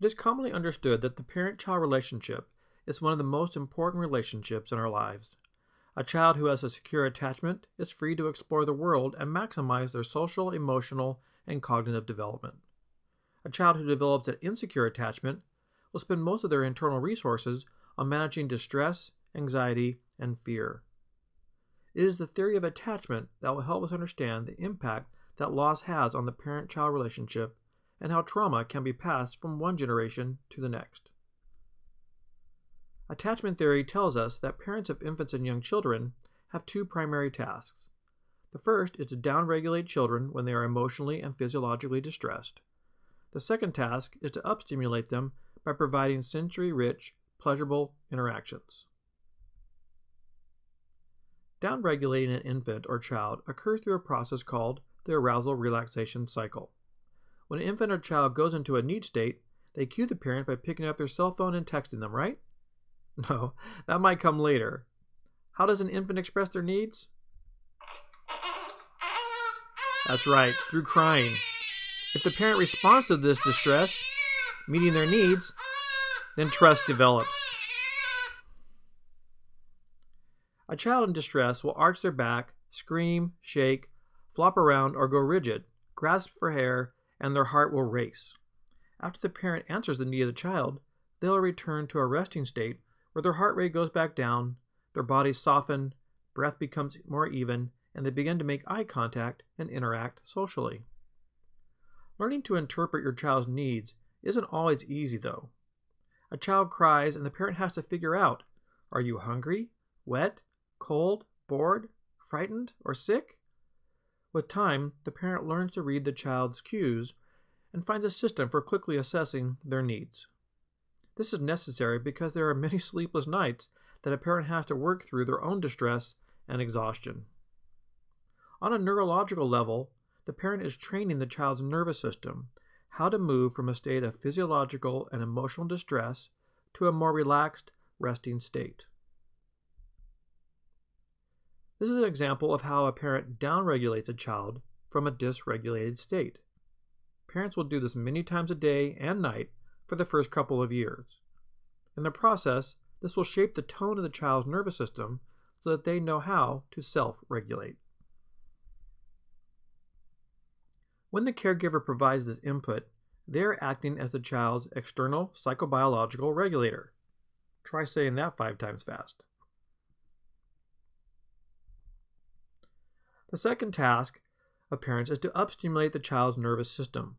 It is commonly understood that the parent-child relationship is one of the most important relationships in our lives. A child who has a secure attachment is free to explore the world and maximize their social, emotional, and cognitive development. A child who develops an insecure attachment will spend most of their internal resources on managing distress, anxiety, and fear. It is the theory of attachment that will help us understand the impact that loss has on the parent-child relationship and how trauma can be passed from one generation to the next. Attachment theory tells us that parents of infants and young children have two primary tasks. The first is to downregulate children when they are emotionally and physiologically distressed. The second task is to upstimulate them by providing sensory-rich, pleasurable interactions. Downregulating an infant or child occurs through a process called the arousal-relaxation cycle. When an infant or child goes into a need state, they cue the parent by picking up their cell phone and texting them, right? No, that might come later. How does an infant express their needs? That's right, through crying. If the parent responds to this distress, meeting their needs, then trust develops. A child in distress will arch their back, scream, shake, flop around, or go rigid, grasp for hair, and their heart will race. After the parent answers the need of the child, they will return to a resting state where their heart rate goes back down, their bodies soften, breath becomes more even, and they begin to make eye contact and interact socially. Learning to interpret your child's needs isn't always easy, though. A child cries and the parent has to figure out, are you hungry, wet, cold, bored, frightened, or sick? With time, the parent learns to read the child's cues and finds a system for quickly assessing their needs. This is necessary because there are many sleepless nights that a parent has to work through their own distress and exhaustion. On a neurological level, the parent is training the child's nervous system how to move from a state of physiological and emotional distress to a more relaxed, resting state. This is an example of how a parent downregulates a child from a dysregulated state. Parents will do this many times a day and night for the first couple of years. In the process, this will shape the tone of the child's nervous system so that they know how to self-regulate. When the caregiver provides this input, they are acting as the child's external psychobiological regulator. Try saying that 5 times fast. The second task of parents is to upstimulate the child's nervous system.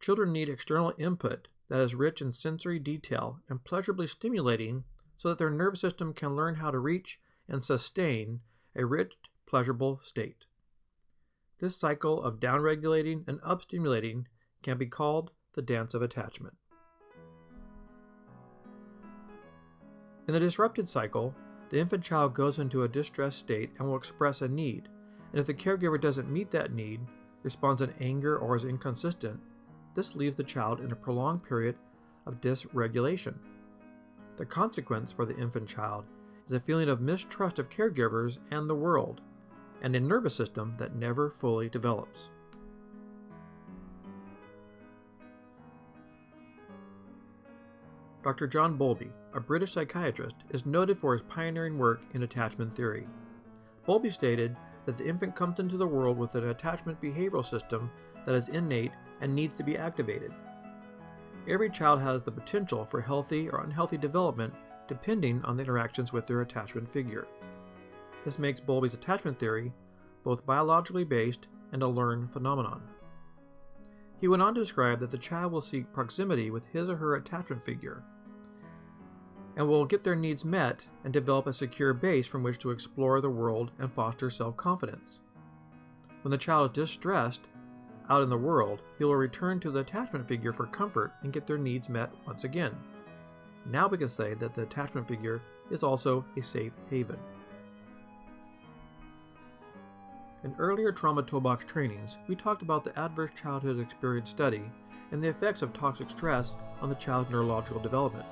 Children need external input that is rich in sensory detail and pleasurably stimulating so that their nervous system can learn how to reach and sustain a rich, pleasurable state. This cycle of downregulating and upstimulating can be called the dance of attachment. In the disrupted cycle, the infant child goes into a distressed state and will express a need, and if the caregiver doesn't meet that need, responds in anger, or is inconsistent, this leaves the child in a prolonged period of dysregulation. The consequence for the infant child is a feeling of mistrust of caregivers and the world, and a nervous system that never fully develops. Dr. John Bowlby, a British psychiatrist, is noted for his pioneering work in attachment theory. Bowlby stated that the infant comes into the world with an attachment behavioral system that is innate and needs to be activated. Every child has the potential for healthy or unhealthy development depending on the interactions with their attachment figure. This makes Bowlby's attachment theory both biologically based and a learned phenomenon. He went on to describe that the child will seek proximity with his or her attachment figure and will get their needs met and develop a secure base from which to explore the world and foster self-confidence. When the child is distressed out in the world, he will return to the attachment figure for comfort and get their needs met once again. Now we can say that the attachment figure is also a safe haven. In earlier Trauma Toolbox trainings, we talked about the Adverse Childhood Experience Study and the effects of toxic stress on the child's neurological development.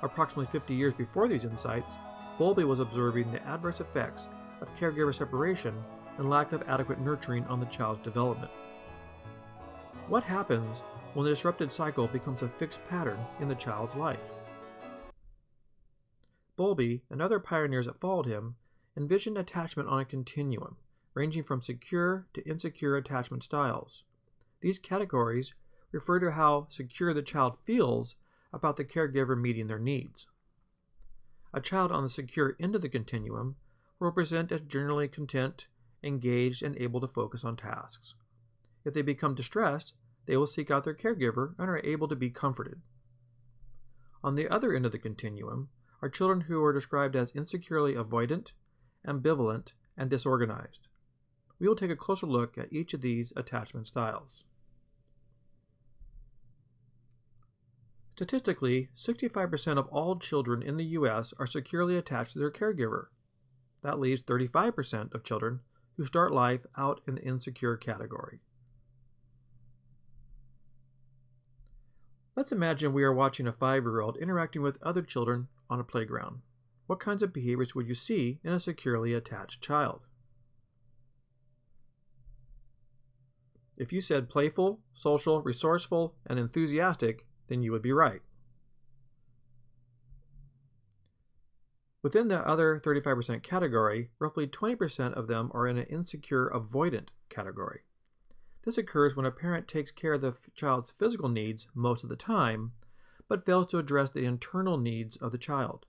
Approximately 50 years before these insights, Bowlby was observing the adverse effects of caregiver separation and lack of adequate nurturing on the child's development. What happens when the disrupted cycle becomes a fixed pattern in the child's life? Bowlby and other pioneers that followed him envisioned attachment on a continuum, ranging from secure to insecure attachment styles. These categories refer to how secure the child feels about the caregiver meeting their needs. A child on the secure end of the continuum will present as generally content, engaged, and able to focus on tasks. If they become distressed, they will seek out their caregiver and are able to be comforted. On the other end of the continuum are children who are described as insecurely avoidant, ambivalent, and disorganized. We will take a closer look at each of these attachment styles. Statistically, 65% of all children in the U.S. are securely attached to their caregiver. That leaves 35% of children who start life out in the insecure category. Let's imagine we are watching a 5-year-old interacting with other children on a playground. What kinds of behaviors would you see in a securely attached child? If you said playful, social, resourceful, and enthusiastic, then you would be right. Within the other 35% category, roughly 20% of them are in an insecure avoidant category. This occurs when a parent takes care of the child's physical needs most of the time, but fails to address the internal needs of the child.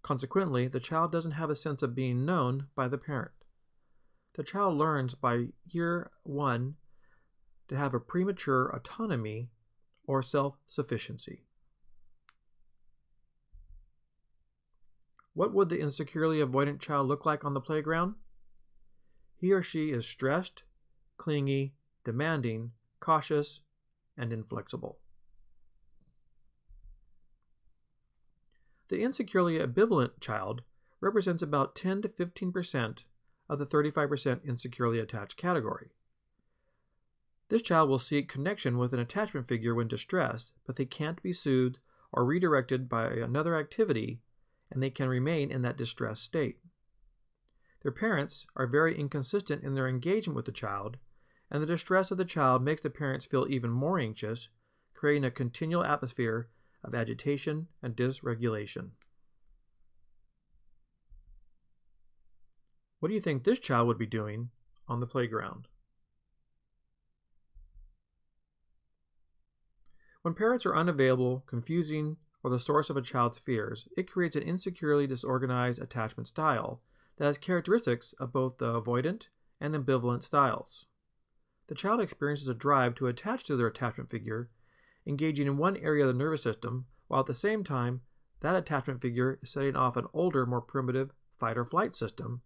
Consequently, the child doesn't have a sense of being known by the parent. The child learns by year 1 to have a premature autonomy or self-sufficiency. What would the insecurely avoidant child look like on the playground? He or she is stressed, clingy, demanding, cautious, and inflexible. The insecurely ambivalent child represents about 10 to 15% of the 35% insecurely attached category. This child will seek connection with an attachment figure when distressed, but they can't be soothed or redirected by another activity, and they can remain in that distressed state. Their parents are very inconsistent in their engagement with the child, and the distress of the child makes the parents feel even more anxious, creating a continual atmosphere of agitation and dysregulation. What do you think this child would be doing on the playground? When parents are unavailable, confusing, or the source of a child's fears, it creates an insecurely disorganized attachment style that has characteristics of both the avoidant and ambivalent styles. The child experiences a drive to attach to their attachment figure, engaging in one area of the nervous system, while at the same time, that attachment figure is setting off an older, more primitive fight or flight system,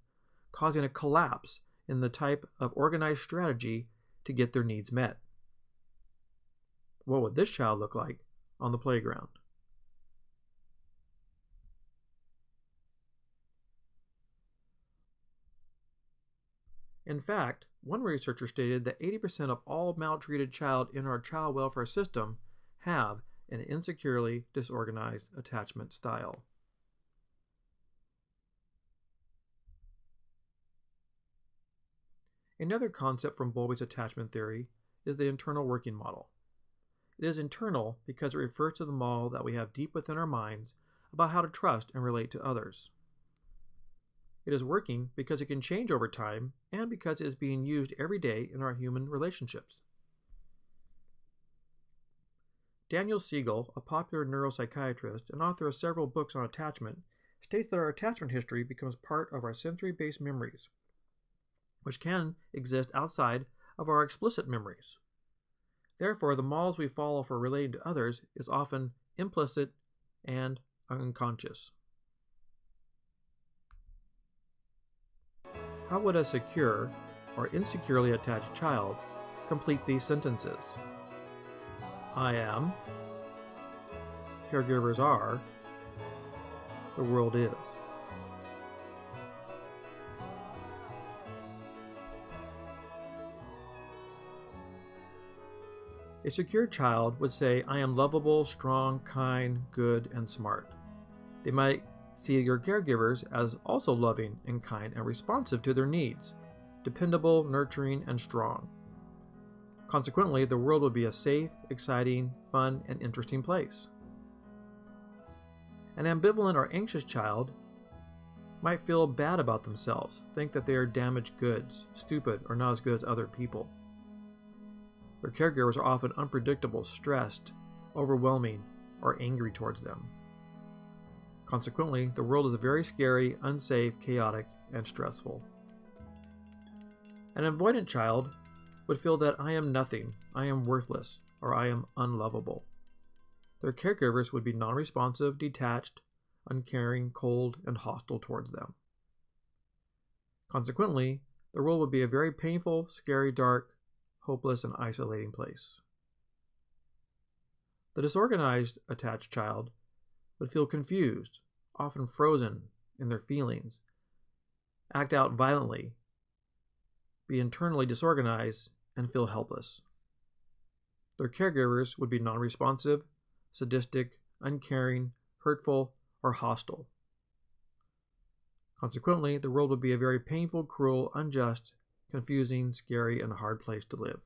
causing a collapse in the type of organized strategy to get their needs met. What would this child look like on the playground? In fact, one researcher stated that 80% of all maltreated child in our child welfare system have an insecurely disorganized attachment style. Another concept from Bowlby's attachment theory is the internal working model. It is internal because it refers to the model that we have deep within our minds about how to trust and relate to others. It is working because it can change over time and because it is being used every day in our human relationships. Daniel Siegel, a popular neuropsychiatrist and author of several books on attachment, states that our attachment history becomes part of our sensory-based memories, which can exist outside of our explicit memories. Therefore, the models we follow for relating to others is often implicit and unconscious. How would a secure or insecurely attached child complete these sentences? I am, caregivers are, the world is. A secure child would say, I am lovable, strong, kind, good, and smart. They might see your caregivers as also loving and kind and responsive to their needs, dependable, nurturing, and strong. Consequently, the world will be a safe, exciting, fun, and interesting place. An ambivalent or anxious child might feel bad about themselves, think that they are damaged goods, stupid, or not as good as other people. Their caregivers are often unpredictable, stressed, overwhelming, or angry towards them. Consequently, the world is very scary, unsafe, chaotic, and stressful. An avoidant child would feel that I am nothing, I am worthless, or I am unlovable. Their caregivers would be non-responsive, detached, uncaring, cold, and hostile towards them. Consequently, the world would be a very painful, scary, dark, hopeless, and isolating place. The disorganized attached child would feel confused, often frozen in their feelings, act out violently, be internally disorganized, and feel helpless. Their caregivers would be non-responsive, sadistic, uncaring, hurtful, or hostile. Consequently, the world would be a very painful, cruel, unjust, confusing, scary, and hard place to live.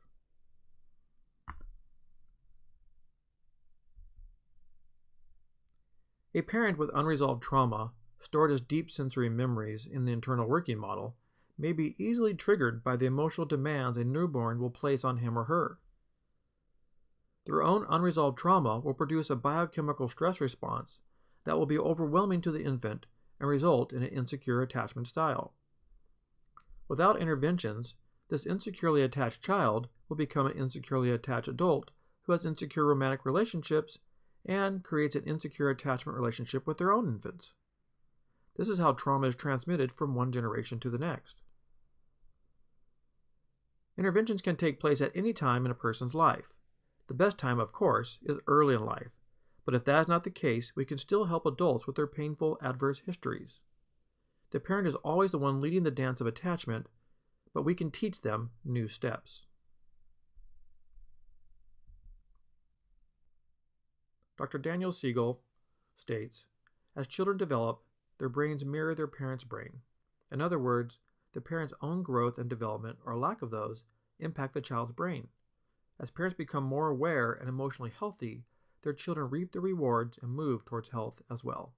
A parent with unresolved trauma, stored as deep sensory memories in the internal working model, may be easily triggered by the emotional demands a newborn will place on him or her. Their own unresolved trauma will produce a biochemical stress response that will be overwhelming to the infant and result in an insecure attachment style. Without interventions, this insecurely attached child will become an insecurely attached adult who has insecure romantic relationships and creates an insecure attachment relationship with their own infants. This is how trauma is transmitted from one generation to the next. Interventions can take place at any time in a person's life. The best time, of course, is early in life, but if that is not the case, we can still help adults with their painful adverse histories. The parent is always the one leading the dance of attachment, but we can teach them new steps. Dr. Daniel Siegel states, as children develop, their brains mirror their parents' brain. In other words, the parent's own growth and development, or lack of those, impact the child's brain. As parents become more aware and emotionally healthy, their children reap the rewards and move towards health as well.